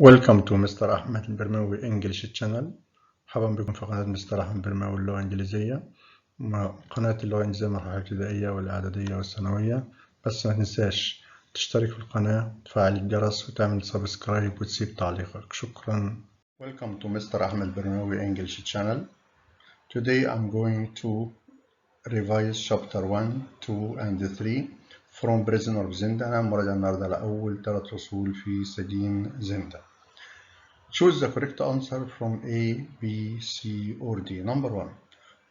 Welcome to مستر أحمد البرماوي English Channel. مرحبا بكم في قناة مستر أحمد البرماوي اللغة الإنجليزية، قناة اللغة الإنجليزية المرحلة الابتدائية والإعدادية والثانوية. بس ما تنساش تشترك في القناة وتفعل الجرس وتعمل سبسكرايب وتسيب تعليقك. شكرا. Welcome to مستر أحمد البرماوي English Channel. Today I'm going to revise chapter 1, 2 and 3 from prisoner of Zenda. مراجعة النهاردة لأول 3 فصول في سجين زندا. Choose the correct answer from A, B, C or D. Number 1.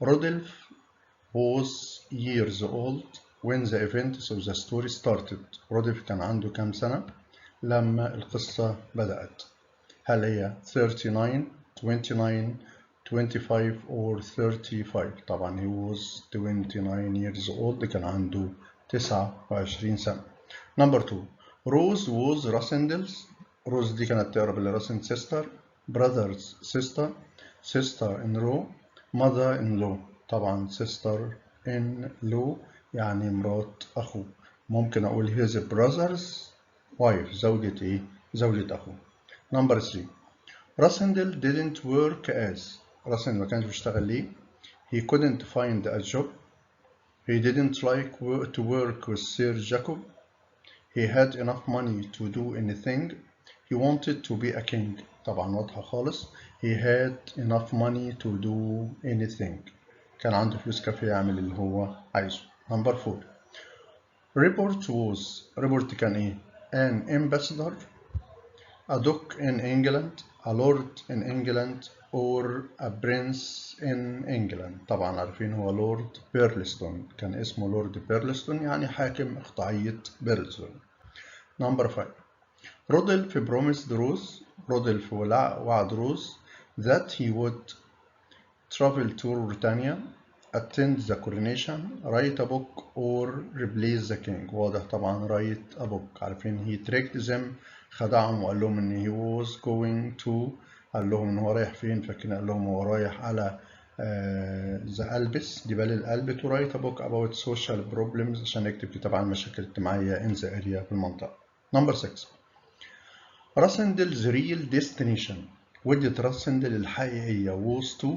Rodolph was years old when the events of the story started. رودولف كان عنده كام سنة لما القصة بدأت؟ هل هي 39, 29, 25 or 35؟ طبعا he was 29 years old، كان عنده 29 سنة. Number 2. Rose was Rosendel's. روز دي كانت تقرب لراسن sister, brothers sister, sister in law, mother in law. طبعا sister in law يعني مرات أخوه. ممكن أقول his brother's wife، زوجة إيه؟ زوجة أخوه. Number 3. Rasendel didn't work as. راسندل ما كانش بيشتغل ليه؟ He couldn't find a job. He didn't like to work with Sir Jacob. He had enough money to do anything. He wanted to be a king. طبعا واضحة خالص. He had enough money to do anything. كان عنده فلوس كافية يعمل اللي هو عايزه. Number 4. Report كان إيه؟ An ambassador, a duke in England, a lord in England, or a prince in England. طبعا عارفين هو لورد بيرلستون، كان اسمه لورد بيرلستون يعني حاكم إقطاعية بيرلستون. Number 5. Rodolph promised Rose. رودولف وعد روز that he would travel to Britannia, attend the coronation, write a book or replace the king. واضح طبعا write a book. عارفين he tricked them، خدعهم وقال لهم ان he was going to، قال لهم ان هو رايح فين؟ فاكرين قال لهم هو رايح على the Alps، جبال الألب، to write a book about social problems، عشان يكتب كتاب عن المشاكل الاجتماعية in the area في المنطقة. Number 6. راسندل's real destination. وجهة راسندل الحقيقية was to.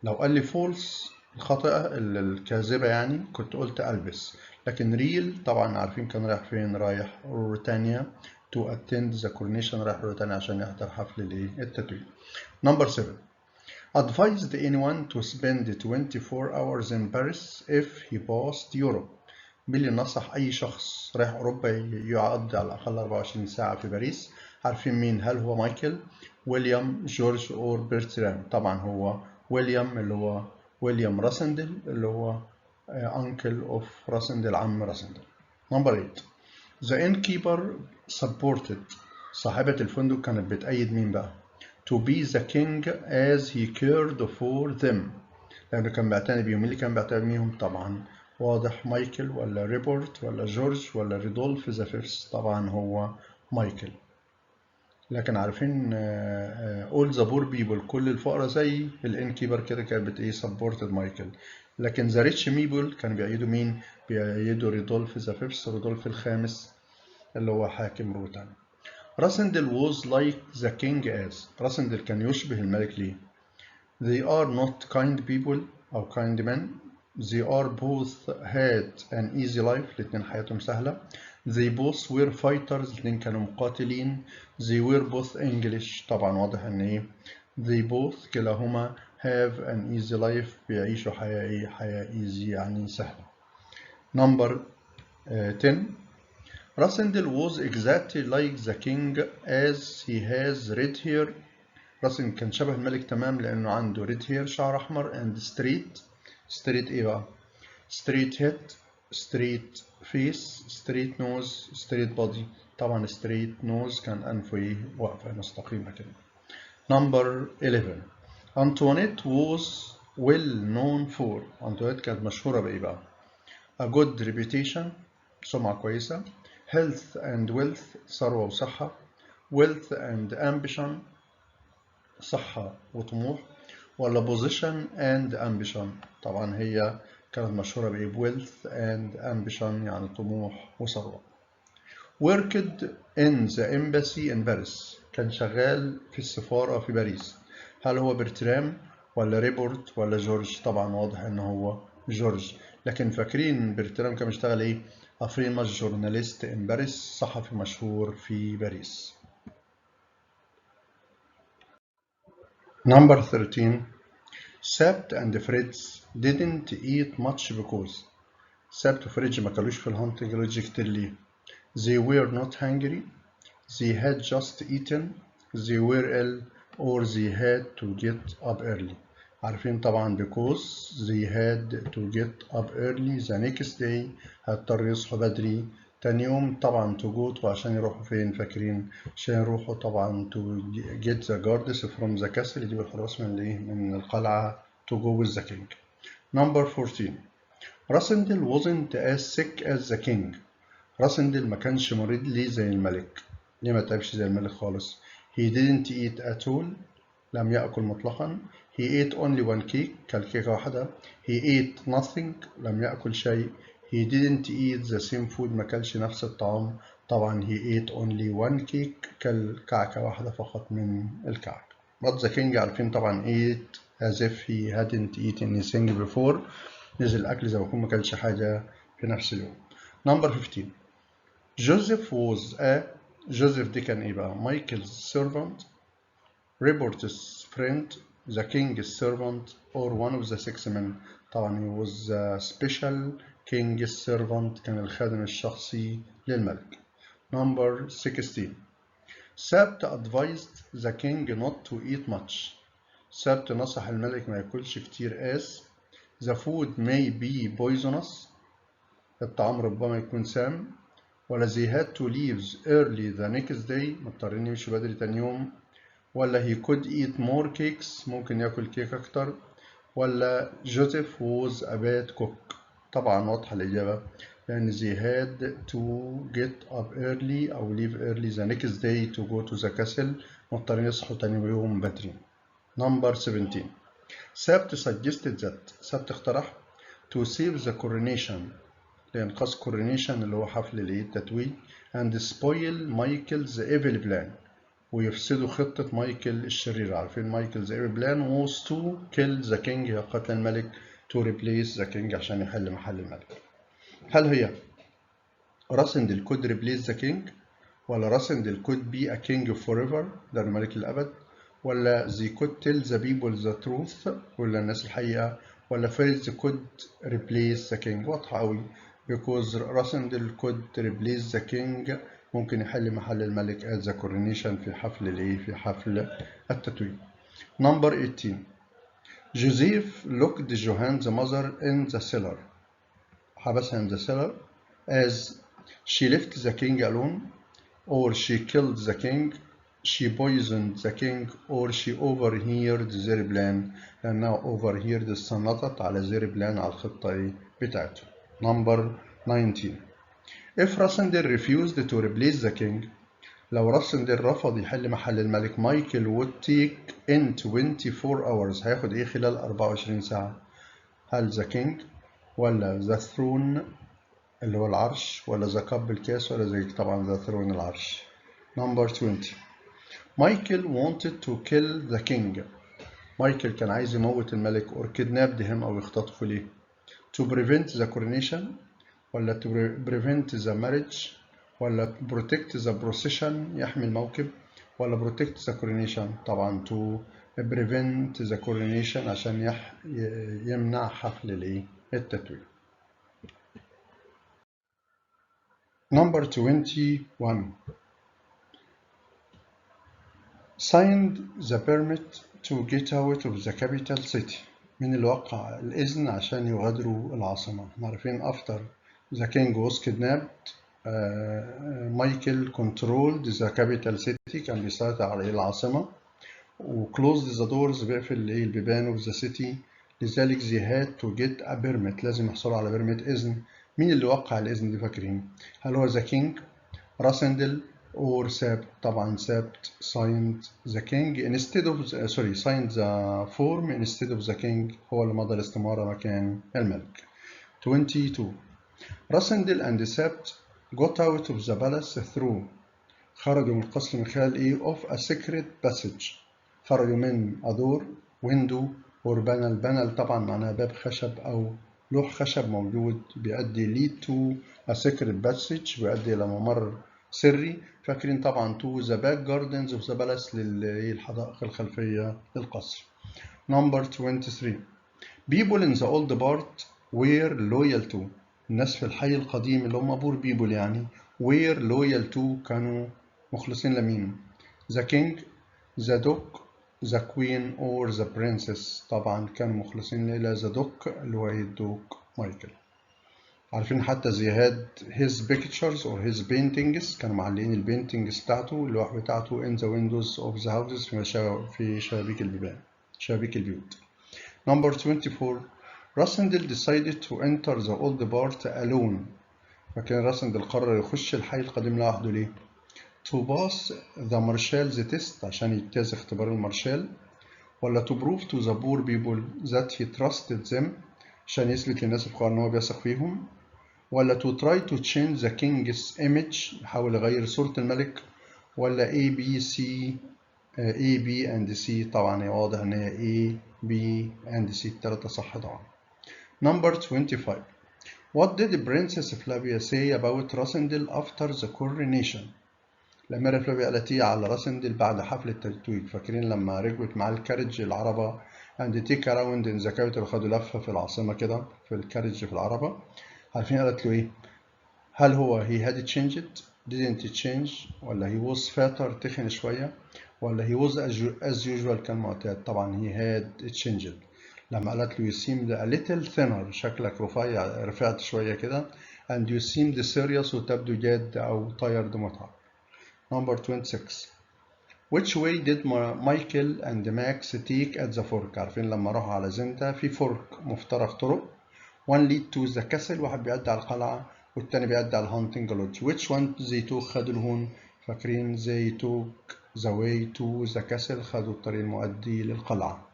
لو قال لي false الخاطئة الكاذبة يعني كنت قلت ألبس، لكن real طبعا عارفين كان رايح فين؟ رايح بريطانيا to attend the coronation، رايح بريطانيا عشان يحضر حفل التتويج. Number 7. Advised anyone to spend 24 hours in Paris if he passed Europe. بيلي نصح أي شخص رايح أوروبا يقضي على الأقل 24 ساعة في باريس. عارفين مين؟ هل هو مايكل، ويليام، جورج أو برترام؟ طبعا هو ويليام، اللي هو ويليام راسندل، اللي هو uncle of راسندل، عم راسندل. Number 8. The innkeeper supported. صاحبة الفندق كانت بتأيد مين بقى؟ To be the king as he cared for them. لأنه كان بيعتني بيهم. اللي كان بيعتني بيهم طبعا واضح مايكل ولا ريبورت ولا جورج ولا ريدولف ذا فيرست؟ طبعا هو مايكل. لكن عارفين all the poor people، كل الفقراء زي الانكيبر كده كانت بت supported مايكل. لكن ذا ريتش بيبل كانوا بيأيدوا مين؟ بيأيدوا ريدولف ذا فيرست، ريدولف الخامس اللي هو حاكم بريطانيا. راسندل was like the king as. راسندل كان يشبه الملك ليه؟ They are not kind people أو kind men. They are both had an easy life، الاتنين حياتهم سهلة. They both were fighters، الاتنين كانوا مقاتلين. They were both English، طبعا واضح ان ايه؟ They both كلاهما have an easy life، بيعيشوا حياة easy يعني سهلة. Number 10. Rasendel was exactly like the king as he has red hair. راسندل كان شبه الملك تمام لأنه عنده red hair، شعر أحمر، and straight إيه بقى؟ straight head، straight face، straight nose، straight body. طبعا straight nose كان أنفه إيه؟ واقفة مستقيمة كده. Number 11. Antoinette was well known for. أنطوانيت كانت مشهورة بإيه بقى؟ a good reputation، سمعة كويسة. health and wealth، ثروة وصحة. wealth and ambition، صحة وطموح. ولا position and ambition؟ طبعا هي كانت مشهورة بإيه؟ wealth and ambition يعني طموح وثروة. worked in the embassy in Paris. كان شغال في السفارة في باريس. هل هو برترام ولا ريبورت ولا جورج؟ طبعا واضح ان هو جورج. لكن فاكرين برترام كان بيشتغل ايه؟ افريماس جورناليست ان باريس، صحفي مشهور في باريس. Number 13. Sabt and Fritz didn't eat much because سبت وفريدج ما كلوش في الهانتنج لوجيك كتير ليه؟ They were not hungry, they had just eaten, they were ill, or they had to get up early. عارفين طبعا because they had to get up early the next day، هيضطروا يصحوا بدري تاني يوم. طبعا to go to عشان يروحوا فين؟ فاكرين عشان يروحوا طبعا to get the guards from the castle، يجيبوا الحراس من الايه؟ من القلعة to go with the king. Number 14. راسندل wasn't as sick as the king. راسندل ما كانش مريض ليه زي الملك. ليه ما تعبش زي الملك خالص؟ He didn't eat at all. لم يأكل مطلقا. He ate only one cake. كل كيكة واحدة. He ate nothing. لم يأكل شيء. He didn't eat the same food. ما كلش نفس الطعام. طبعا he ate only one cake. كل كعكة واحدة فقط من الكعك. But the king عارفين طبعا ate as if he hadn't eaten anything before. نزل الأكل زي ما يكون ما كلش حاجة في نفس اليوم. Number 15. جوزيف was a جوزيف دي كان إيه بقى؟ مايكل's servant, Robert's friend, the king's servant, or one of the 6 men. طبعا he was a special king's servant، كان الخادم الشخصي للملك. Number 16. سبت advised the king not to eat much. سبت نصح الملك ما ياكلش كتير as the food may be poisonous. الطعام ربما يكون سام. ولا they had to leave early the next day. مضطرين يمشوا بدري تاني يوم. ولا he could eat more cakes. ممكن ياكل كيك أكتر. ولا جوزيف was a bad cook. طبعا واضحة الإجابة، لأن they had to get up early أو leave early the next day to go to the castle. مضطرين يصحوا تاني يوم بدري. Number 17. سبت suggested that سبت اقترح to save the coronation لإنقاذ coronation اللي هو حفل التتويج and spoil Michael's evil plan ويفسدوا خطة مايكل الشرير. عارفين مايكل's evil plan was to kill the king، هي قتل الملك، to replace the king عشان يحل محل الملك. هل هي راسندل could replace the king، ولا راسندل could be a king forever ده الملك الأبد، ولا they could tell the people the truth ولا الناس الحقيقة، ولا first could replace the king؟ واضحة أوي because راسندل could replace the king ممكن يحل محل الملك at the coronation في حفل الإيه؟ في حفل التتويج. Number 18. جوزيف locked Johan's mother in the cellar. حبسها in the cellar as she left the king alone, or she killed the king, she poisoned the king, or she overheard their plan. لأنها overheard استنطت على their plan على الخطة بتاعته. Number 19. If راسندل refused to replace the king، لو راسندل رفض يحل محل الملك، مايكل would take in 24 hours، هياخد ايه خلال 24 ساعة؟ هل the king ولا the throne اللي هو العرش، ولا the cup الكاس، ولا زي طبعا the throne العرش. Number 20. مايكل wanted to kill the king. مايكل كان عايز يموت الملك or kidnap him أو يختطفه ليه؟ to prevent the coronation، ولا to prevent the marriage، ولا protect the procession يحمي الموكب، ولا protect the coronation؟ طبعا to prevent the coronation عشان يمنع حفل التتويج. Number 21. Signed the permit to get out of the capital city. من اللي وقع الإذن عشان يغادروا العاصمة. عارفين after the king was kidnapped Michael controlled the capital city، كان بيسيطر على العاصمة، و closed the doors بيقفل البيبان of the city. لذلك they had to get a permit، لازم يحصلوا على permit إذن. مين اللي وقع الإذن دي فاكرين؟ هل هو the king، راسندل، or سابت؟ طبعا سابت signed the king instead of signed the form instead of the king، هو اللي مضى الاستمارة مكان الملك. 22. راسندل and سابت got out of the palace through خرجوا من القصر من خلال إيه؟ of a secret passage. خرجوا من a door, window or panel. panel طبعا معناها باب خشب أو لوح خشب موجود بيؤدي lead to a secret passage، بيؤدي إلى ممر سري. فاكرين طبعا to the back gardens of the palace للحدائق الخلفية للقصر. Number 23. People in the old part were loyal to. الناس في الحي القديم اللي هم بور بيبول يعني were loyal to كانوا مخلصين لمين؟ the king, the duke, the queen or the princess. طبعا كانوا مخلصين إلى the duke اللي هو الدوك مايكل. عارفين حتى زياد his pictures or his paintings كانوا معلقين البينتينجز بتاعته اللوح بتاعته in the windows of the houses في شبابيك البيبان شبابيك البيوت. Number 24. راسندل decided to enter the old part alone. فكان راسندل قرر يخش الحي القديم لوحده ليه؟ to pass the Marshall's test عشان يجتاز اختبار المارشال، ولا to prove to the poor people that he trusted them عشان يثبت للناس الفقراء ان هو بيثق فيهم، ولا to try to change the king's image يحاول يغير صورة الملك، ولا A B C A B and C. طبعا هي واضح ان هي A B and C التلاتة صح طبعا. Number 25. What did Princess Flavia say about Rasendel after the coronation؟ الأميرة فلافيا قالت إيه على راسندل بعد حفل التتويج؟ فاكرين لما ركبت مع الكارج العربة and take a round in the capital، خدوا لفة في العاصمة كده في الكارج في العربة. عارفين قالت له إيه؟ هل هو he had changed didn't change، ولا he was fatter تخن شوية، ولا he was as usual كان معتاد؟ طبعا he had changed. لما قالت له you seemed a little thinner شكلك رفعت شوية كده and you seemed serious وتبدو جاد أو tired متعب. Number 26. Which way did Michael and Max take at the fork؟ عارفين لما راحوا على زندا في فورك مفترق طرق. One lead to the castle واحد بيؤدي على القلعة والتاني بيؤدي على الهانتنج لودج. Which one they took؟ خدوا الهون. فاكرين they took the way to the castle خدوا الطريق المؤدي للقلعة.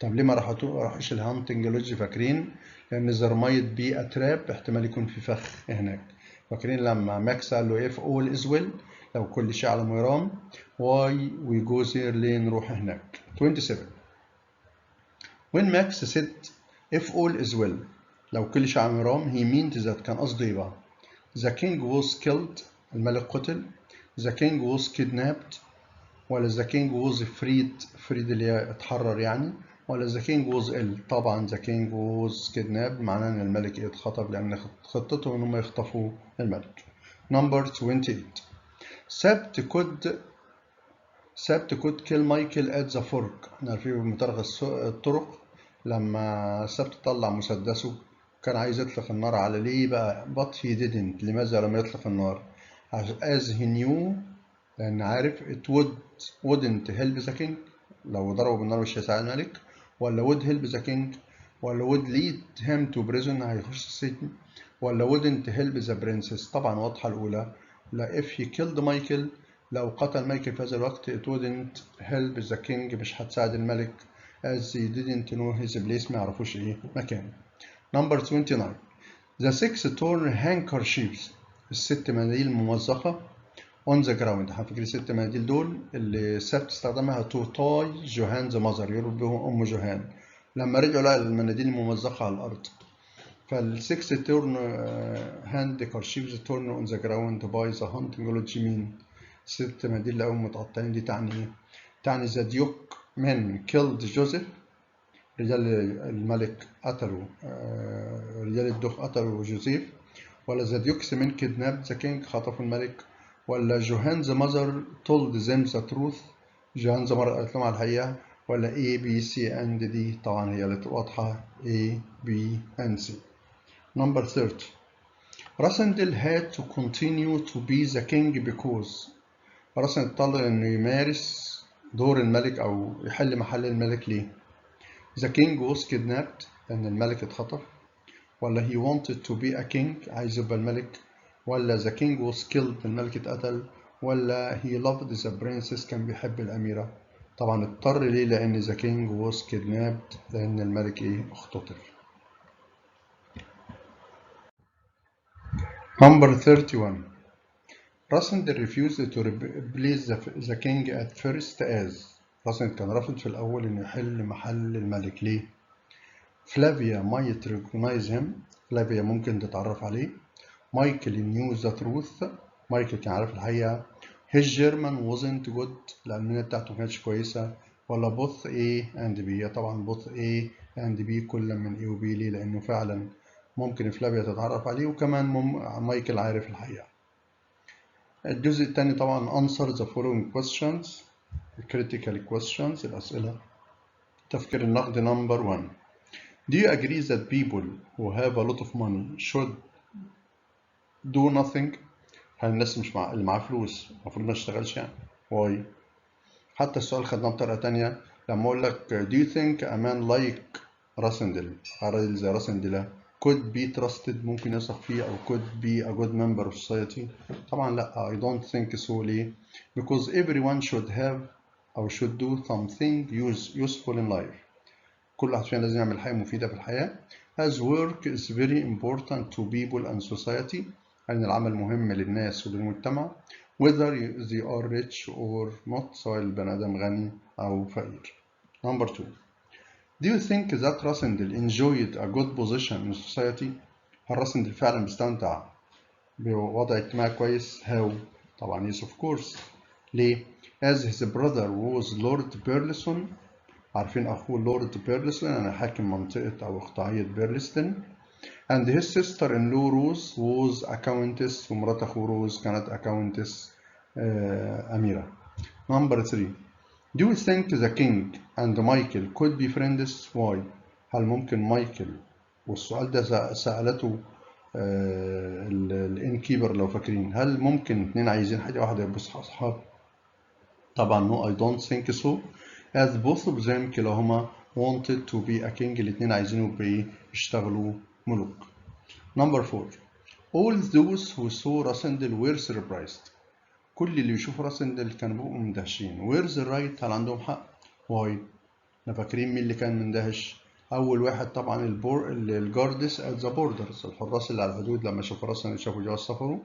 طب ليه ما راحوش الهانتنج لودج؟ فاكرين لأن there might be a trap احتمال يكون في فخ هناك. فاكرين لما ماكس قال له if all is well لو كل شيء على ما يرام why we go there ليه نروح هناك. 27. When Max said if all is well لو كل شيء على ما يرام he meant that كان قصده ايه بقى؟ the king was killed الملك قتل، the king was kidnapped، ولا the king was freed اللي هي اتحرر يعني، ولا the king was ill؟ طبعا the king was kidnapped معناه ان الملك اتخطف لان خطتهم ان هم يخطفوا الملك. Number 28. سبت could kill Michael at the fork. احنا عارفين بمطارق الطرق لما سبت طلع مسدسه كان عايز يطلق النار على ليه بقى but he didn't. لماذا لم يطلق النار؟ as he knew لأن عارف it wouldn't help the king لو ضربه بالنار مش هيساعد الملك، ولا would help the king، ولا would lead him to prison هيخش السجن، ولا wouldn't help the princess. طبعا واضحة الأولى. لا if he killed Michael لو قتل مايكل في هذا الوقت it wouldn't help the king مش هتساعد الملك as they didn't know his place ما يعرفوش ايه مكانه. Number 29. The 6 torn handkerchiefs الست مناديل ممزقة on the ground. هنفكر الست مناديل دول اللي سبت استخدمها to tie جوهان the mother يربط بهم أم جوهان. لما رجعوا لقوا المناديل الممزقة على الأرض. فال6 torn handkerchiefs torn on the ground by the hunting lodge مين؟ ست مناديل اللي هم متقطعين دي تعني ايه؟ تعني the duke men killed Joseph رجال الملك قتلوا رجال الدوق قتلوا جوزيف، ولا the dukes men kidnapped the king خطفوا الملك، ولا جوهان the mother told them the truth جوهان the mother قالت لهم على الحقيقة، ولا A B C and D. طبعا هي اللي واضحة A B and C. Number 30. راسندل had to continue to be the king because راسندل اضطر انه يمارس دور الملك او يحل محل الملك ليه؟ The king was kidnapped لأن الملك اتخطف، ولا he wanted to be a king عايز يبقى الملك، ولا the king was killed الملك اتقتل، ولا he loved the princess كان بيحب الأميرة. طبعا اضطر ليه لأن the king was kidnapped لأن الملك اختطف. Number 31. راسندل refused to replace the king at first as راسندل كان رافض في الأول إنه يحل محل الملك. ليه؟ فلافيا might recognize him. فلافيا ممكن تتعرف عليه. مايكل knew the truth. مايكل كان عارف الحقيقة. his German wasn't good. الألمانية بتاعته ما كانتش كويسة. ولا both A and B. طبعا both A and B كل من A و B. ليه؟ لأنه فعلا ممكن فلافيا تتعرف عليه، وكمان مايكل عارف الحقيقة. الجزء الثاني طبعا answer the following questions. critical questions الأسئلة تفكير النقد. number 1. Do you agree that people who have a lot of money should do nothing؟ هل الناس اللي معاه فلوس المفروض ما تشتغلش يعني؟ why؟ حتى السؤال خدناه بطريقة تانية لما أقول لك do you think a man like راسندل، راجل زي راسندل could be trusted، ممكن يثق فيه، أو could be a good member of society؟ طبعا لا، I don't think so. ليه؟ because everyone should have أو should do something useful in life. كل واحد فينا لازم يعمل حاجة مفيدة في الحياة. as work is very important to people and society، أن العمل مهم للناس وللمجتمع. whether they are rich or not، سواء البني آدم غني أو فقير. number 2. do you think that راسندل enjoyed a good position in society؟ هل راسندل فعلا بيستمتع بوضع اجتماعي كويس؟ how؟ طبعا yes of course. ليه؟ as his brother was Lord Burleson. عارفين أخوه لورد بيرلسون، أنا حاكم منطقة أو إقطاعية بيرلستون. and his sister-in-law Rose was a countess، ومرات أخوه روز كانت a countess أميرة. number 3. do you think the king and Michael could be friends؟ why؟ هل ممكن مايكل، والسؤال ده سألته الانكيبر لو فاكرين، هل ممكن اتنين عايزين حاجة واحدة يبقوا أصحاب؟ طبعا no I don't think so as both of them كلاهما wanted to be a king. الاتنين عايزين يشتغلوا ملوك. number 4. all those who saw راسندل were surprised. كل اللي يشوفوا راسندل كانوا بيبقوا مندهشين. where's the right؟ هل عندهم حق؟ why؟ احنا فاكرين مين اللي كان مندهش؟ أول واحد طبعا الجاردس at the borders، الحراس اللي على الحدود لما شافوا راسندل شافوا جواز سفره.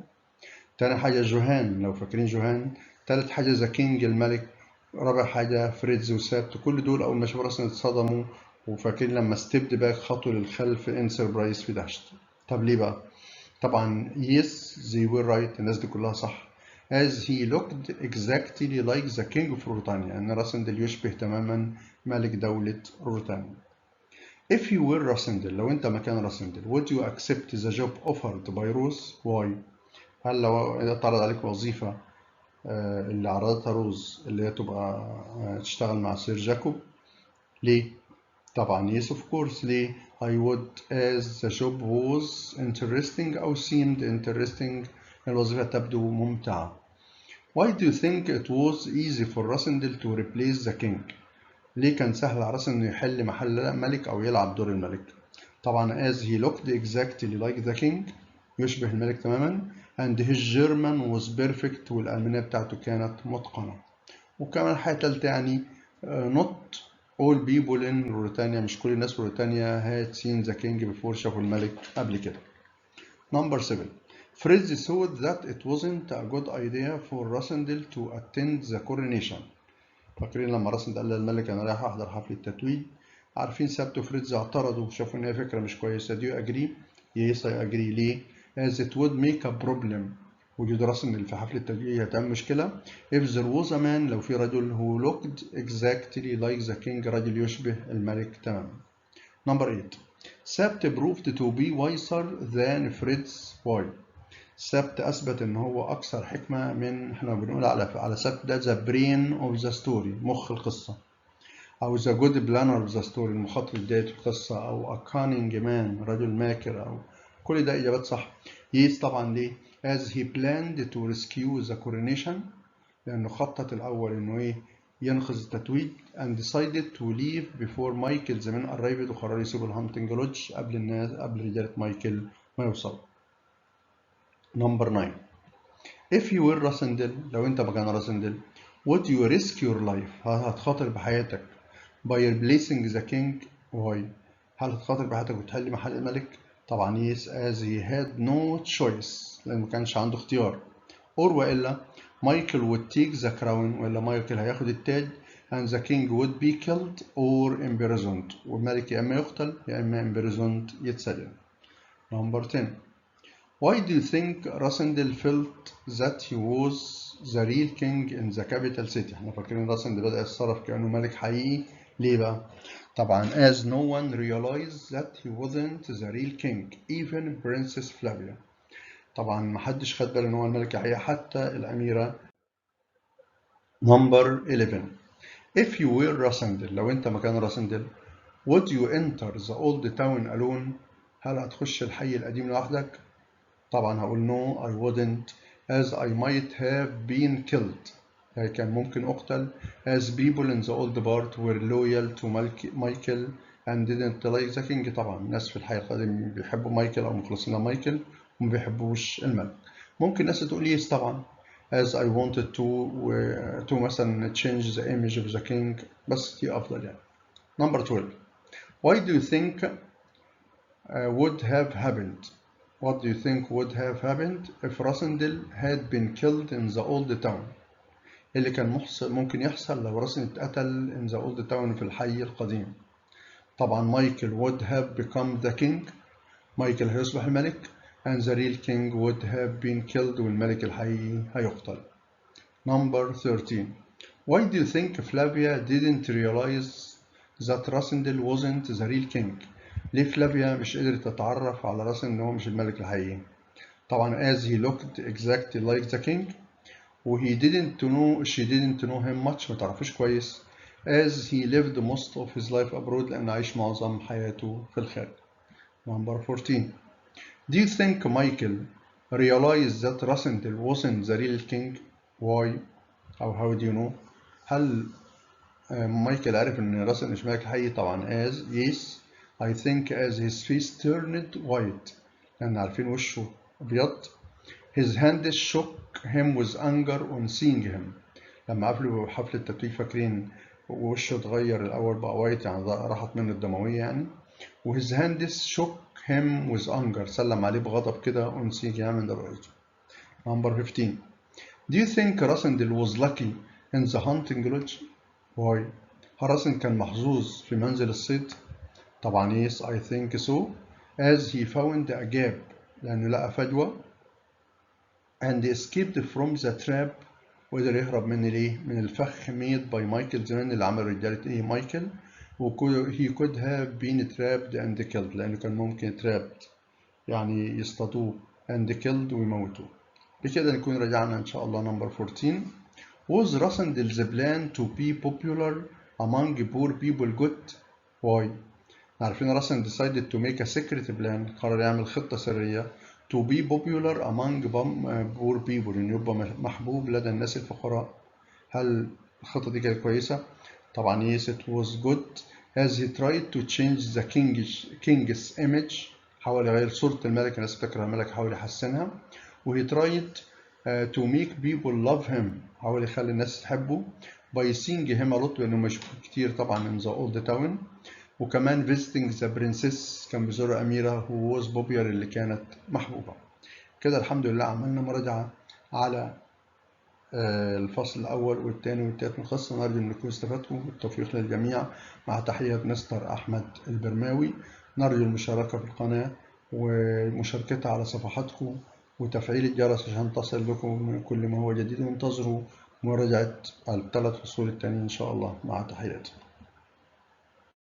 تاني حاجة جوهان لو فاكرين جوهان. تالت حاجة ذا كينج الملك. رابع حاجة فريدز وسابت. كل دول أول ما شافوا راسندل اتصدموا، وفاكرين لما ستيبد باك خطوا للخلف انسربرايز في دهشت. طب ليه بقى؟ طبعا yes they were right، الناس دي كلها صح. as he looked exactly like the king of روتانيا، أن راسندل يشبه تماما ملك دولة روتانيا. if you were راسندل، لو أنت مكان راسندل would you accept the job offered by Rose؟ why؟ هل لو اتعرض عليك وظيفة اللي عرضتها روز اللي هي تبقى تشتغل مع سير جاكوب؟ ليه؟ طبعا yes of course. ليه؟ I would as the job was interesting أو seemed interesting، الوظيفة تبدو ممتعة. Why do you think it was easy for راسندل to replace the king؟ ليه كان سهل على راسندل إنه يحل محل ملك أو يلعب دور الملك؟ طبعا as he looked exactly like the king، يشبه الملك تماما. and his German was perfect، والألمانية بتاعته كانت متقنة. وكمان حاجة تالتة يعني not all people in روتانيا، مش كل الناس في روتانيا had seen the king before، شافوا الملك قبل كده. number 7. Fritz thought that it wasn't a good idea for راسندل to attend the coronation. فاكرين لما راسندل قال للملك أنا رايح أحضر حفل التتويج؟ عارفين سابت وفريدز اعترضوا وشافوا إن هي فكرة مش كويسة. do you agree؟ yes I agree. ليه؟ as it would make a problem، وجود راسندل في حفل التتويج هتعمل مشكلة. if there was a man، لو في رجل who looked exactly like the king، رجل يشبه الملك تماما. number 8. سابت proved to be wiser than Fritz. why؟ سبت أثبت إن هو أكثر حكمة من، إحنا بنقول على سبت ده the brain of the story، مخ القصة، أو the good planner of the story، المخطط بداية القصة، أو a cunning man، رجل ماكر، أو كل ده إجابات صح. yes طبعا. ليه؟ as he planned to rescue the coronation، لأنه خطط الأول إنه ينقذ التتويج. and decided to leave before Michael the men arrived، وقرر يسيب الهانتنج لودج قبل رجالة مايكل ما يوصلوا. number 9. if you were راسندل، لو أنت مكان راسندل would you risk your life؟ هتخاطر بحياتك by replacing the king. why؟ هل هتخاطر بحياتك وتحل محل الملك؟ طبعا yes as he had no choice، لأنه ما كانش عنده اختيار. or وإلا مايكل would take the crown، وإلا مايكل هياخد التاج، and the king would be killed or imprisoned، والملك يا إما يقتل يا إما imprisoned يتسجن. Number 10. Why do you think راسندل felt that he was the real king in the capital city؟ احنا فاكرين راسندل بدأ يتصرف كأنه ملك حقيقي. ليه بقى؟ طبعا as no one realized that he wasn't the real king even Princess Flavia. طبعا محدش خد باله ان هو الملك الحقيقي حتى الأميرة. Number 11. If you were راسندل، لو انت مكان راسندل، would you enter the old town alone؟ هل هتخش الحي القديم لوحدك؟ طبعا هقول no I wouldn't as I might have been killed، كان ممكن أقتل as people in the old part were loyal to Michael and didn't like the king. طبعا الناس في الحي القديم بيحبوا مايكل أو مخلصين لمايكل وما بيحبوش الملك. ممكن ناس تقول yes طبعا as I wanted to مثلا change the image of the king، بس دي أفضل يعني. Number 12. Why do you think would have happened؟ What do you think would have happened if راسندل had been killed in the old town؟ اللي كان ممكن يحصل لو راسندل اتقتل in the old town في الحي القديم. طبعا مايكل would have become the king، مايكل هيصبح الملك، and the real king would have been killed، والملك الحقيقي هيقتل. Number 13. Why do you think Flavia didn't realize that راسندل wasn't the real king؟ ليه فلافيا مش قدرت تتعرف على راسندل ان هو مش الملك الحقيقي؟ طبعا as he looked exactly like the king، و she didn't know him much، ما تعرفوش كويس as he lived most of his life abroad، لأن عايش معظم حياته في الخارج. Number 14. Do you think Michael realized that راسندل wasn't the real king؟ Why؟ أو how do you know؟ هل مايكل عرف إن راسندل مش الملك الحقيقي؟ طبعا as yes I think as his face turned white، لأن عارفين وشه أبيض. His hand shook him with anger on seeing him، لما قفلوا حفل التتويج فاكرين وشه اتغير الأول بقى وايت، يعني راحت منه الدموية يعني. و his hand shook him with anger، سلم عليه بغضب كده on seeing يعني من رؤيته. Number 15. Do you think راسندل was lucky in the hunting lodge؟ Why؟ هل راسندل كان محظوظ في منزل الصيد؟ طبعا yes I think so as he found a gap، لأنه لقى فجوة، and escaped from the trap، وقدر يهرب من الايه؟ من الفخ made by مايكل زمان اللي عمل رجالة ايه؟ مايكل. he could have been trapped and killed، لأنه كان ممكن trapped يعني يصطادوه and killed ويموتوه. بكده نكون رجعنا إن شاء الله. Number 14. Was Rasendel's plan to be popular among poor people good؟ Why؟ عارفين راسن decided to make a secret plan، قرر يعمل خطة سرية to be popular among poor people، إنه يبقى محبوب لدى الناس الفقراء. هل الخطة دي كانت كويسة؟ طبعا yes it was good as he tried to change the king's image، حاول يغير صورة الملك، الناس بتكره الملك حاول يحسنها. و he tried to make people love him، حاول يخلي الناس تحبه by seeing him a lot، لأنه مشهور كتير طبعا in the old town. وكمان visiting the princess، كان بيزور أميرة who was popular اللي كانت محبوبة. كده الحمد لله عملنا مراجعة على الفصل الأول والثاني والثالث من القصة. نرجو أن نكون استفدتم، والتوفيق للجميع مع تحية مستر أحمد البرماوي. نرجو المشاركة في القناة ومشاركتها على صفحاتكم وتفعيل الجرس عشان تصل لكم من كل ما هو جديد. وانتظروا مراجعة الثلاث فصول التانيين إن شاء الله. مع تحياتي.